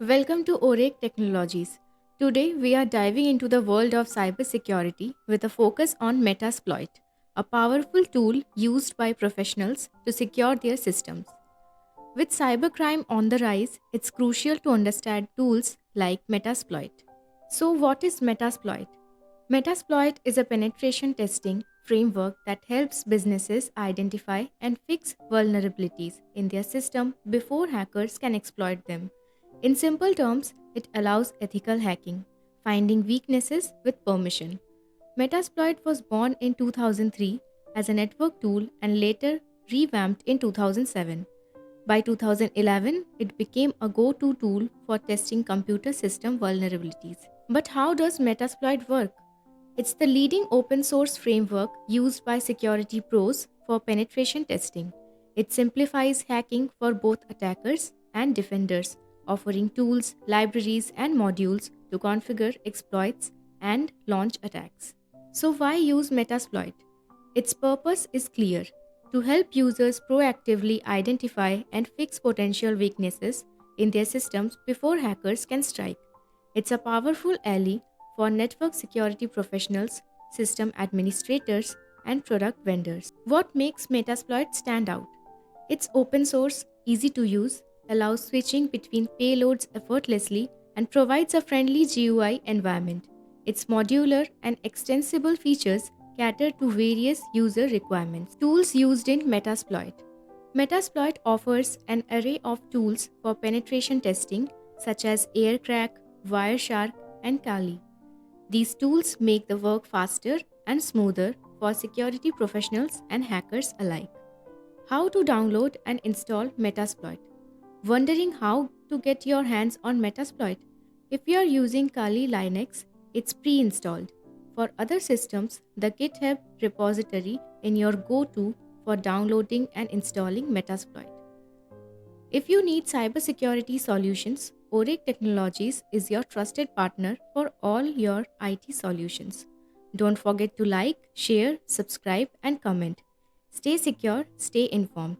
Welcome to Orage Technologies. Today we are diving into the world of cybersecurity with a focus on Metasploit, a powerful tool used by professionals to secure their systems. With cybercrime on the rise, it's crucial to understand tools like Metasploit. So, what is Metasploit? Metasploit is a penetration testing framework that helps businesses identify and fix vulnerabilities in their system before hackers can exploit them. In simple terms, it allows ethical hacking, finding weaknesses with permission. Metasploit was born in 2003 as a network tool and later revamped in 2007. By 2011, it became a go to tool for testing computer system vulnerabilities. But how does Metasploit work? It's the leading open source framework used by security pros for penetration testing. It simplifies hacking for both attackers and defenders, offering tools, libraries, and modules to configure exploits and launch attacks. So, why use Metasploit? Its purpose is clear: to help users proactively identify and fix potential weaknesses in their systems before hackers can strike. It's a powerful ally for network security professionals, system administrators, and product vendors. What makes Metasploit stand out? It's open source, easy to use, allows switching between payloads effortlessly, and provides a friendly GUI environment. Its modular and extensible features cater to various user requirements. Tools used in Metasploit. Metasploit offers an array of tools for penetration testing such as AirCrack, Wireshark, and Kali. These tools make the work faster and smoother for security professionals and hackers alike. How to download and install Metasploit? Wondering how to get your hands on Metasploit? If you are using Kali Linux, it's pre-installed. For other systems, the GitHub repository in your go-to for downloading and installing Metasploit. If you need cybersecurity solutions, Orage Technologies is your trusted partner for all your IT solutions. Don't forget to like, share, subscribe, and comment. Stay secure, stay informed.